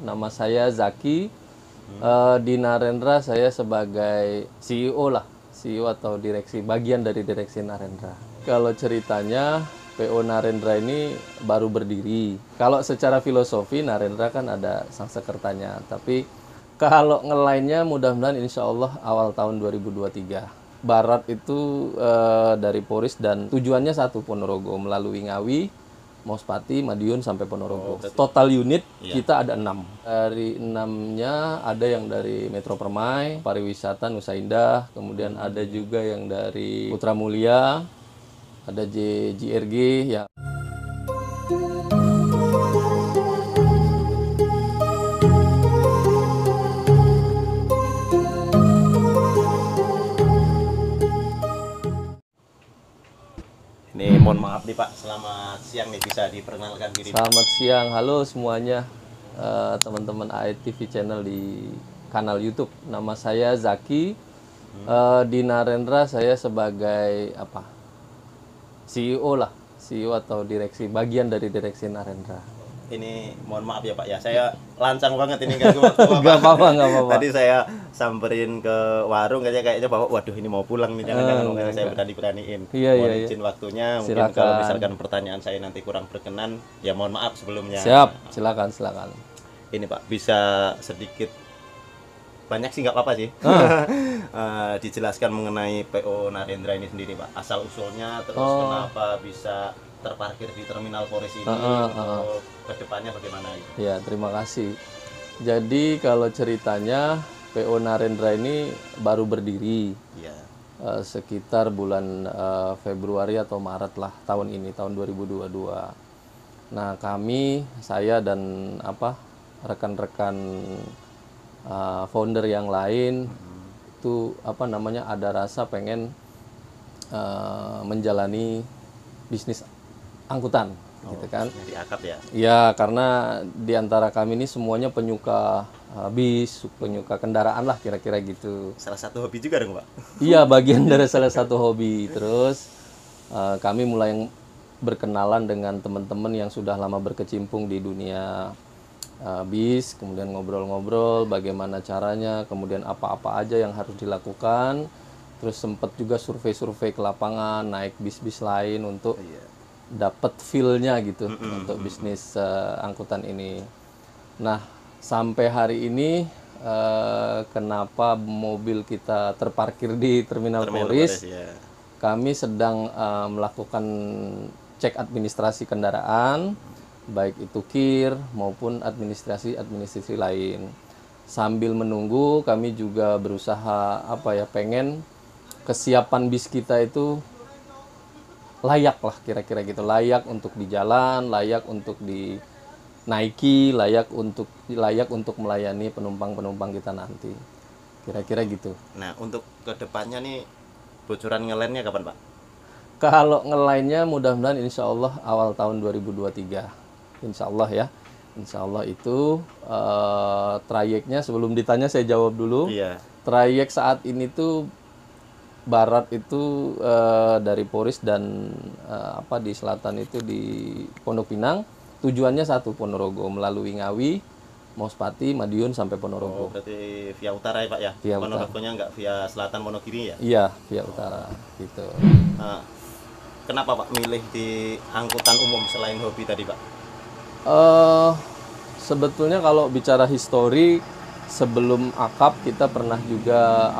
nama saya Zaki. Di Narendra saya sebagai CEO lah, CEO atau direksi, bagian dari direksi Narendra. Kalau ceritanya PO Narendra ini baru berdiri. Kalau secara filosofi Narendra kan ada Sangsekertanya, tapi kalau ngelainnya mudah-mudahan insya Allah awal tahun 2023. Barat itu dari Poris dan tujuannya satu, Ponorogo, melalui Ngawi, Mauspati, Madiun sampai Ponorogo. Total unit kita ada 6. Dari 6-nya ada yang dari Metro Permai, pariwisata Nusa Indah, kemudian ada juga yang dari Putra Mulia, ada JRG ya. Ini mohon maaf nih Pak, selamat siang nih, bisa diperkenalkan diri. Selamat siang, halo semuanya, teman-teman AETV channel di kanal YouTube. Nama saya Zaki. Di Narendra saya sebagai CEO lah, CEO atau direksi, bagian dari direksi Narendra. Ini mohon maaf ya Pak ya, saya lancang banget ini gak waktu Nggak apa-apa. Tadi saya samperin ke warung kayaknya bahwa waduh ini mau pulang nih, jangan saya berani-beraniin. Mohon izin waktunya, mungkin kalau misalkan pertanyaan saya nanti kurang berkenan, ya mohon maaf sebelumnya. Siap, silakan. Ini Pak, bisa sedikit, banyak sih nggak apa-apa sih, dijelaskan mengenai PO Narendra ini sendiri Pak, asal usulnya, terus kenapa bisa terparkir di Terminal Poris ini, kedepannya bagaimana? Ya, terima kasih. Jadi kalau ceritanya PO Narendra ini baru berdiri sekitar bulan Februari atau Maret lah tahun ini, tahun 2022. Nah kami, saya dan rekan-rekan founder yang lain itu ada rasa pengen menjalani bisnis angkutan, gitu kan? Di akap ya? Ya, karena di antara kami ini semuanya penyuka bis, penyuka kendaraan lah, kira-kira gitu. Salah satu hobi juga dong Pak? Iya, bagian dari salah satu hobi. Terus kami mulai berkenalan dengan teman-teman yang sudah lama berkecimpung di dunia bis, kemudian ngobrol-ngobrol bagaimana caranya, kemudian apa-apa aja yang harus dilakukan. Terus sempat juga survei-survei ke lapangan, naik bis-bis lain untuk dapat feel-nya gitu untuk bisnis angkutan ini. Nah, sampai hari ini kenapa mobil kita terparkir di Terminal Poris? Kami sedang melakukan cek administrasi kendaraan, baik itu KIR maupun administrasi lain. Sambil menunggu, kami juga berusaha pengen kesiapan bis kita itu layak lah, kira-kira gitu, layak untuk di jalan, layak untuk dinaiki, layak untuk melayani penumpang kita nanti, kira-kira gitu. Nah, untuk kedepannya nih, bocoran ngelainnya kapan Pak? Kalau ngelainnya mudah-mudahan insya Allah awal tahun 2023, insya Allah ya. Insya Allah itu trayeknya, sebelum ditanya saya jawab dulu. Trayek saat ini tuh Barat itu dari Poris dan di selatan itu di Pondok Pinang. Tujuannya satu, Ponorogo, melalui Ngawi, Mauspati, Madiun sampai Ponorogo. Berarti via utara ya Pak ya? Via Ponorogonya nggak via selatan Wonogiri ya? Iya, via utara gitu. Kenapa Pak milih di angkutan umum selain hobi tadi Pak? Sebetulnya kalau bicara histori, sebelum akap kita pernah juga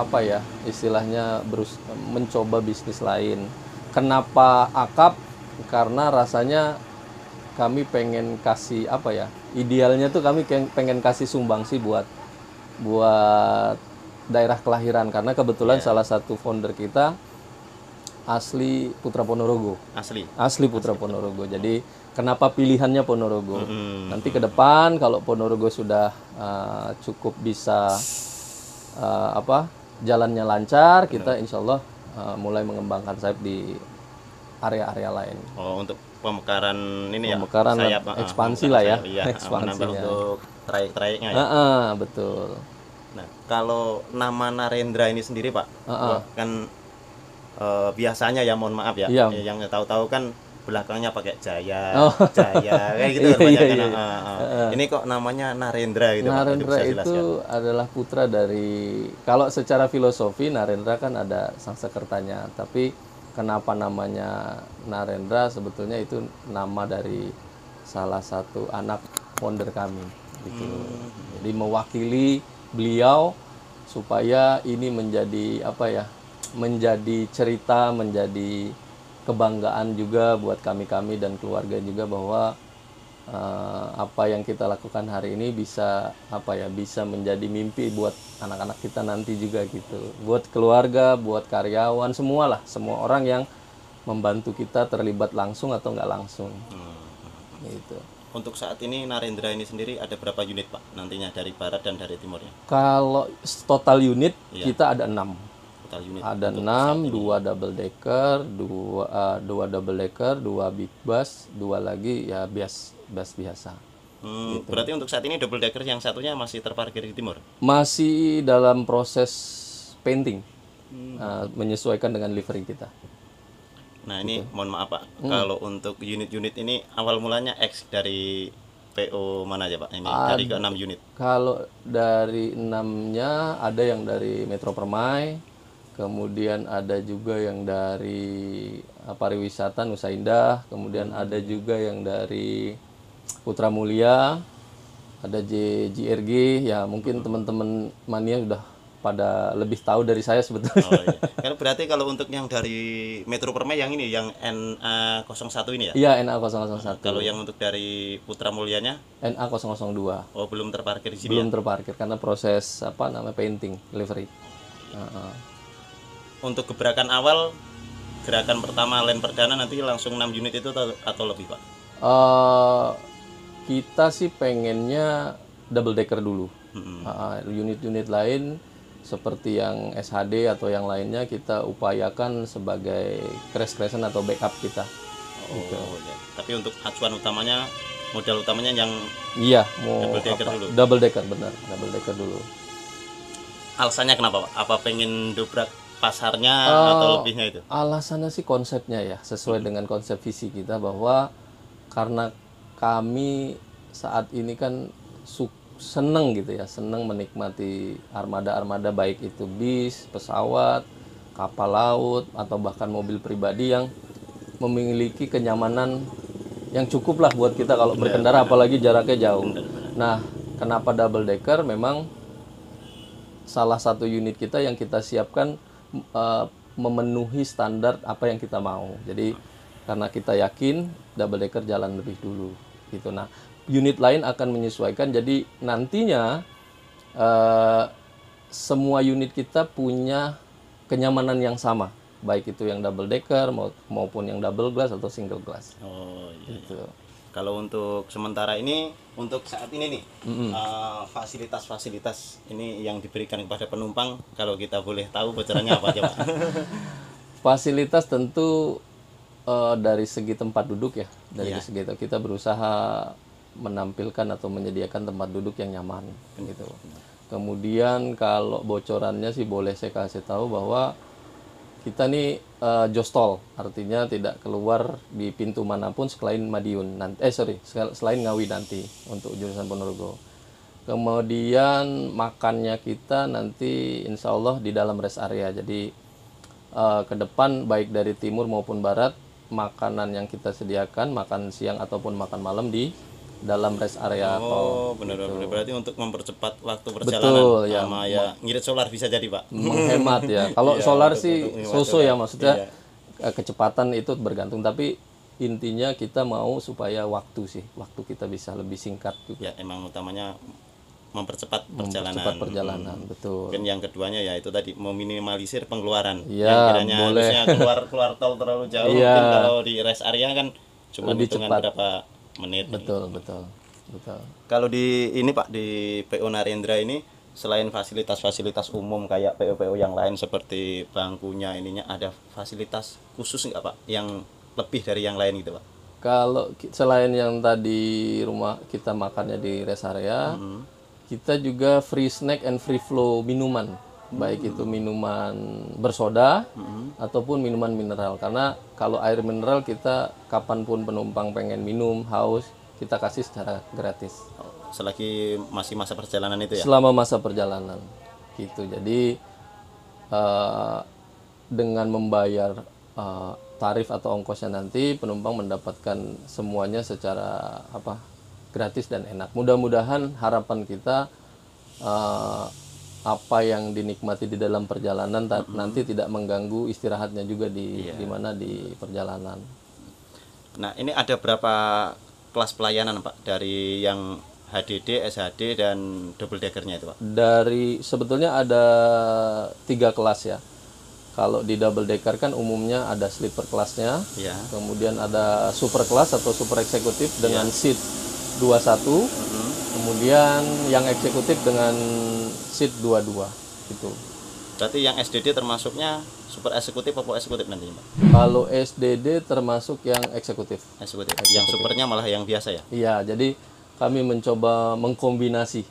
istilahnya mencoba bisnis lain. Kenapa akap? Karena rasanya kami pengen kasih idealnya tuh kami pengen kasih sumbangsi buat daerah kelahiran, karena kebetulan salah satu founder kita asli Putra Ponorogo. Asli Putra Ponorogo. Jadi kenapa pilihannya Ponorogo? Nanti ke depan kalau Ponorogo sudah cukup bisa jalannya lancar, kita insya Allah mulai mengembangkan sayap di area-area lain. Oh, untuk pemekaran ini pemekaran sayap, ekspansi lah ya. Ekspansinya untuk trayek-trayeknya ya. Betul. Nah, kalau nama Narendra ini sendiri Pak, kan biasanya ya, mohon maaf ya, yang tahu-tahu kan belakangnya pakai Jaya, Oh. Jaya kayak gitu Iya, kan banyak iya, kan. iya. Ini kok namanya Narendra gitu Pak? Narendra Bisa itu jelaskan? adalah putra dari, kalau secara filosofi Narendra kan ada Sangsakertanya, tapi kenapa namanya Narendra, sebetulnya itu nama dari salah satu anak founder kami gitu. Jadi mewakili beliau supaya ini menjadi apa ya? Menjadi cerita, menjadi kebanggaan juga buat kami-kami dan keluarga juga, bahwa apa yang kita lakukan hari ini bisa apa ya, bisa menjadi mimpi buat anak-anak kita nanti juga gitu, buat keluarga, buat karyawan, semualah, semua orang yang membantu kita terlibat langsung atau nggak langsung gitu. Untuk saat ini Narendra ini sendiri ada berapa unit Pak nantinya dari barat dan dari timurnya? Kalau total unit Iya. kita ada 6. Total unit Ada untuk 6, saat ini. 2 double decker, 2 double decker, 2 big bus, 2 lagi ya bus biasa. Berarti untuk saat ini double decker yang satunya masih terparkir di timur. Masih dalam proses painting, menyesuaikan dengan livery kita. Nah ini mohon maaf Pak, kalau untuk unit-unit ini awal mulanya X dari PO mana aja Pak? Ini dari ke 6 unit. Kalau dari 6-nya ada yang dari Metro Permai, kemudian ada juga yang dari pariwisata Nusa Indah, kemudian ada juga yang dari Putra Mulia, ada JRG, ya mungkin teman-teman mania sudah pada lebih tahu dari saya sebetulnya. Oh iya. Kan berarti kalau untuk yang dari Metro Permai yang ini yang NA01 ini ya? Iya, NA001. Kalau yang untuk dari Putra Mulianya NA002 oh belum terparkir di sini belum ya? terparkir karena proses apa namanya painting livery. Untuk gebrakan awal, gerakan pertama land perdana nanti langsung 6 unit itu atau lebih Pak? eh kita sih pengennya double decker dulu. Unit-unit lain seperti yang SHD atau yang lainnya kita upayakan sebagai crash-crashan atau backup kita. Oh ya. Tapi untuk acuan utamanya, modal utamanya yang Iya, mau double decker apa? dulu. Double decker, benar, double decker dulu. Alasannya kenapa Pak? Apa pengen dobrak pasarnya atau lebihnya itu? Alasannya sih konsepnya ya, sesuai dengan konsep visi kita, bahwa karena kami saat ini kan seneng gitu ya, seneng menikmati armada-armada, baik itu bis, pesawat, kapal laut, atau bahkan mobil pribadi yang memiliki kenyamanan yang cukup lah buat kita kalau berkendara, apalagi jaraknya jauh. Nah, kenapa double decker? Memang salah satu unit kita yang kita siapkan memenuhi standar apa yang kita mau. Jadi karena kita yakin double decker jalan lebih dulu gitu. Nah, unit lain akan menyesuaikan. Jadi nantinya semua unit kita punya kenyamanan yang sama, baik itu yang double decker maupun yang double glass atau single glass. Oh iya. Gitu. Kalau untuk sementara ini, untuk saat ini nih, fasilitas-fasilitas ini yang diberikan kepada penumpang, kalau kita boleh tahu bocorannya apa aja Pak? Fasilitas tentu dari segi tempat duduk ya, dari segi itu kita berusaha menampilkan atau menyediakan tempat duduk yang nyaman gitu. Kemudian kalau bocorannya sih boleh saya kasih tahu bahwa kita nih jostol, artinya tidak keluar di pintu manapun selain Madiun nanti, selain Ngawi nanti untuk jurusan Ponorogo. Kemudian makannya kita nanti insya Allah di dalam rest area. Jadi ke depan baik dari timur maupun barat, makanan yang kita sediakan, makan siang ataupun makan malam di dalam rest area tol. Oh benar-benar, berarti untuk mempercepat waktu perjalanan. Betul, ya. Sama ya ngirit solar bisa jadi Pak. Menghemat ya. Kalau Iya, solar untuk sih menghemat so-so solar. ya, maksudnya Iya. kecepatan itu bergantung, tapi intinya kita mau supaya waktu kita bisa lebih singkat juga. Ya emang utamanya mempercepat perjalanan. Cepat perjalanan, betul. Mungkin yang keduanya ya itu tadi meminimalisir pengeluaran. Iya, Yang kiranya boleh. harusnya keluar tol terlalu jauh, Iya. mungkin kalau di rest area kan cuma Lebih hitungan cepat. berapa menit. Betul. Kalau di ini Pak, di PO Narendra ini selain fasilitas-fasilitas umum kayak PO-PO yang lain seperti bangkunya ininya, ada fasilitas khusus nggak Pak yang lebih dari yang lain gitu Pak? Kalau selain yang tadi rumah kita makannya di rest area, kita juga free snack and free flow minuman. baik itu minuman bersoda ataupun minuman mineral. Karena kalau air mineral kita kapanpun penumpang pengen minum, haus, kita kasih secara gratis. Selagi masih masa perjalanan itu ya? Selama masa perjalanan, gitu. Jadi dengan membayar tarif atau ongkosnya nanti, penumpang mendapatkan semuanya secara gratis dan enak. Mudah-mudahan harapan kita apa yang dinikmati di dalam perjalanan nanti tidak mengganggu istirahatnya juga di mana di perjalanan. Nah, ini ada berapa kelas pelayanan Pak dari yang HDD, SHD dan double deckernya itu Pak? Sebetulnya ada 3 kelas ya. Kalau di double decker kan umumnya ada sleeper kelasnya, kemudian ada super kelas atau super eksekutif dengan seat 21, kemudian yang eksekutif dengan seat 22 gitu. Berarti yang SDD termasuknya super eksekutif atau eksekutif nantinya Pak? Kalau SDD termasuk yang eksekutif. Eksekutif. Yang supernya malah yang biasa ya? Iya, jadi kami mencoba mengkombinasi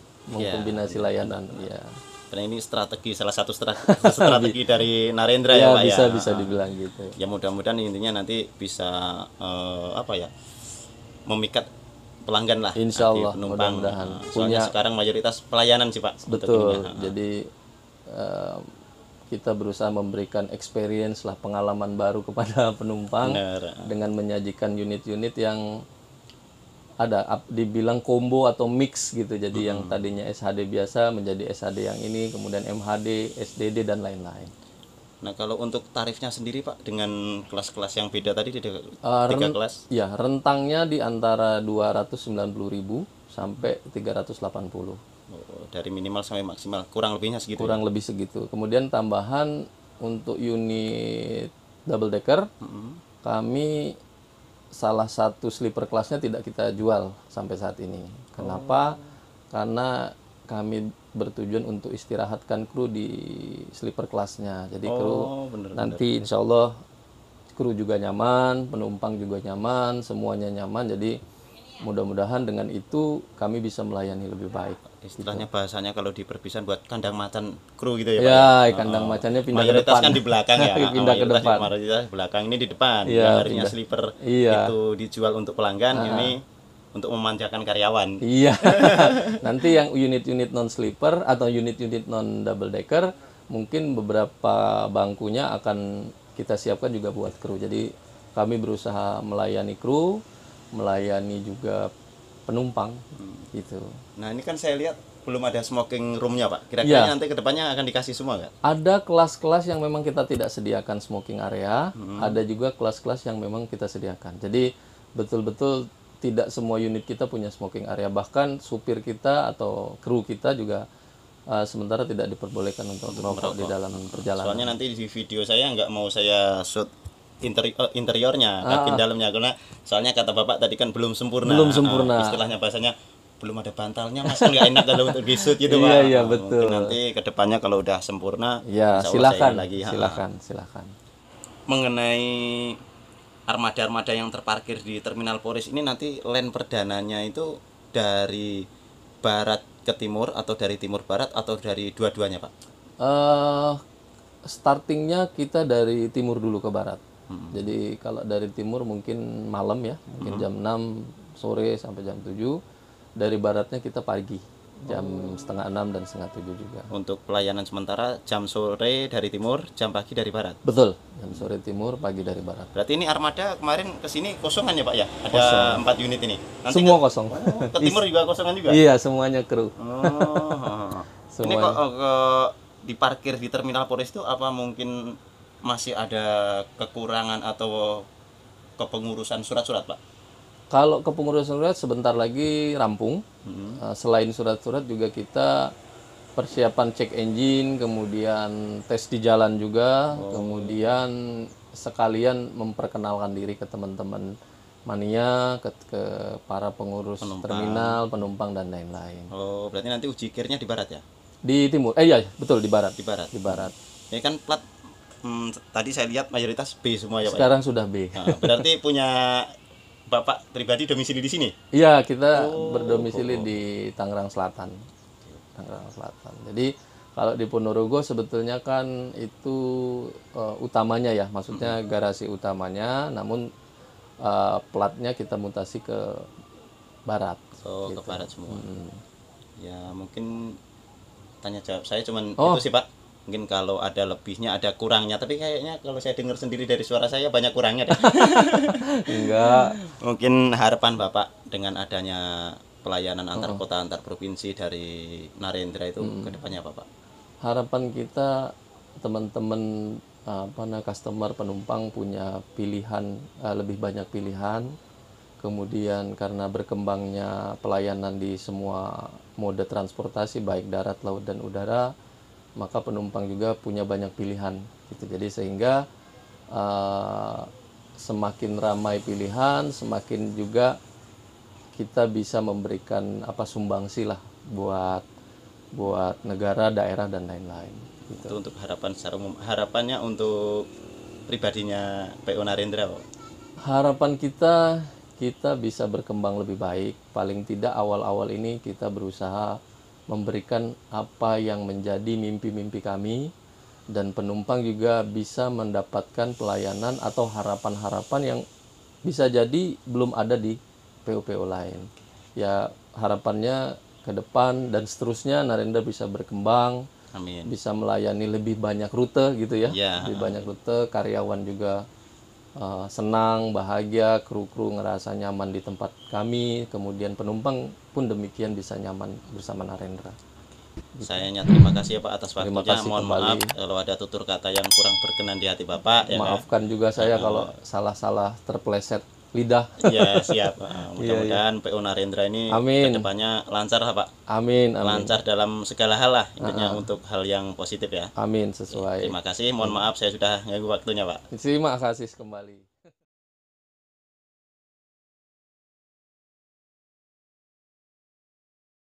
layanan. Iya. Karena ini salah satu strategi dari Narendra ya Pak ya. Bisa dibilang gitu. Ya mudah-mudahan intinya nanti bisa memikat pelanggan lah. Insya Allah, penumpang. mudah-mudahan. Soalnya sekarang mayoritas pelayanan sih Pak. Betul. Jadi kita berusaha memberikan experience lah, pengalaman baru kepada penumpang. Benar. Dengan menyajikan unit-unit yang dibilang combo atau mix gitu. Jadi yang tadinya SHD biasa menjadi SHD yang ini, kemudian MHD, SDD dan lain-lain. Nah, kalau untuk tarifnya sendiri Pak dengan kelas-kelas yang beda tadi 3 kelas? Ya, rentangnya di antara 290.000 sampai 380. Dari minimal sampai maksimal, kurang lebihnya segitu. Kurang lebih segitu. Kemudian tambahan untuk unit double decker, kami salah satu sleeper kelasnya tidak kita jual sampai saat ini. Kenapa? Karena kami bertujuan untuk istirahatkan kru di sleeper kelasnya. Jadi kru nanti insya Allah kru juga nyaman, penumpang juga nyaman, semuanya nyaman. Jadi mudah-mudahan dengan itu kami bisa melayani lebih baik. Istilahnya bahasanya kalau di perpisahan buat kandang macan kru gitu ya Pak? Ya, kandang macannya pindah ke depan. Mayoritas kan di belakang ya. Pindah ke depan. Mayoritas belakang, ini di depan. Ya, yang harinya sleeper itu dijual untuk pelanggan, ini untuk memanjakan karyawan. Iya. Nanti yang unit-unit non sleeper atau unit-unit non double decker mungkin beberapa bangkunya akan kita siapkan juga buat kru. Jadi kami berusaha melayani kru, melayani juga penumpang gitu. Nah, ini kan saya lihat belum ada smoking roomnya Pak. Kira-kira nanti kedepannya akan dikasih semua nggak? Ada kelas-kelas yang memang kita tidak sediakan smoking area, ada juga kelas-kelas yang memang kita sediakan. Jadi betul-betul tidak semua unit kita punya smoking area. Bahkan supir kita atau kru kita juga sementara tidak diperbolehkan untuk merokok di dalam perjalanan. Soalnya nanti di video saya nggak mau saya shoot interiornya, kabin dalamnya, karena soalnya kata Bapak tadi kan belum sempurna. Istilahnya bahasanya belum ada bantalnya, Mas, kan nggak enak kalau untuk di-shoot gitu Pak. Iya, betul. Mungkin nanti kedepannya kalau udah sempurna, ya silakan. Mengenai armada-armada yang terparkir di Terminal Polres ini, nanti lane perdananya itu dari barat ke timur atau dari timur barat atau dari dua-duanya Pak? Startingnya kita dari timur dulu ke barat. Jadi kalau dari timur mungkin malam ya, mungkin jam 6 sore sampai jam 7. Dari baratnya kita pagi, jam setengah 6 dan setengah 7 juga. Untuk pelayanan sementara jam sore dari timur, jam pagi dari barat? Betul, jam sore timur, pagi dari barat. Berarti ini armada kemarin kesini kosongan ya Pak ya? Ada 4 unit ini? Nanti semua kosong. Ke timur juga kosongan juga? Iya, semuanya kru. Ini kok diparkir di Terminal Polres itu apa mungkin masih ada kekurangan atau kepengurusan surat-surat Pak? Kalau kepengurusan surat sebentar lagi rampung. Selain surat-surat juga kita persiapan cek engine, kemudian tes di jalan juga, kemudian sekalian memperkenalkan diri ke teman-teman mania, ke para pengurus terminal, penumpang dan lain-lain. Oh, berarti nanti uji kirnya di barat ya? Di timur. Iya, betul, di barat. Di barat. Di barat. Ini kan plat tadi saya lihat mayoritas B semua ya Pak. Sekarang sudah B. Nah, berarti punya Bapak pribadi domisili di sini? Iya, kita berdomisili di Tangerang Selatan. Tangerang Selatan. Jadi Kalau di Ponorogo sebetulnya kan itu utamanya ya, maksudnya garasi utamanya, namun platnya kita mutasi ke barat. So ke barat semua. Ya mungkin tanya jawab saya cuman Oh. itu sih Pak. Mungkin kalau ada lebihnya ada kurangnya, tapi kayaknya kalau saya dengar sendiri dari suara saya banyak kurangnya deh. Enggak. Mungkin harapan Bapak dengan adanya pelayanan antar kota antar provinsi dari Narendra itu kedepannya apa Pak? Harapan kita teman-teman customer penumpang punya pilihan, lebih banyak pilihan. Kemudian karena berkembangnya pelayanan di semua mode transportasi baik darat, laut dan udara, maka penumpang juga punya banyak pilihan gitu. Jadi sehingga semakin ramai pilihan, semakin juga kita bisa memberikan sumbangsi lah buat negara, daerah dan lain-lain. Gitu. Itu untuk harapan secara umum. Harapannya untuk pribadinya PO Narendra Pak? Harapan kita bisa berkembang lebih baik. Paling tidak awal-awal ini kita berusaha memberikan apa yang menjadi mimpi-mimpi kami, dan penumpang juga bisa mendapatkan pelayanan atau harapan-harapan yang bisa jadi belum ada di PO-PO lain. Ya harapannya ke depan dan seterusnya Narendra bisa berkembang, Amin. bisa melayani lebih banyak rute gitu ya, Ya. lebih banyak rute, karyawan juga senang, bahagia, kru-kru ngerasa nyaman di tempat kami, kemudian penumpang pun demikian bisa nyaman bersama Narendra. Sayangnya terima kasih ya Pak atas Terima waktunya. kasih Mohon kembali. maaf kalau ada tutur kata yang kurang berkenan di hati Bapak ya. Maafkan juga saya kalau salah-salah terpeleset lidah. Ya siap. Mudah-mudahan PO Narendra ini Amin. kedepannya lancar lah Pak. Amin, amin. Lancar dalam segala hal lah, intinya untuk hal yang positif ya. Amin, sesuai. Terima kasih. Mohon maaf saya sudah ganggu waktunya Pak. Terima kasih kembali.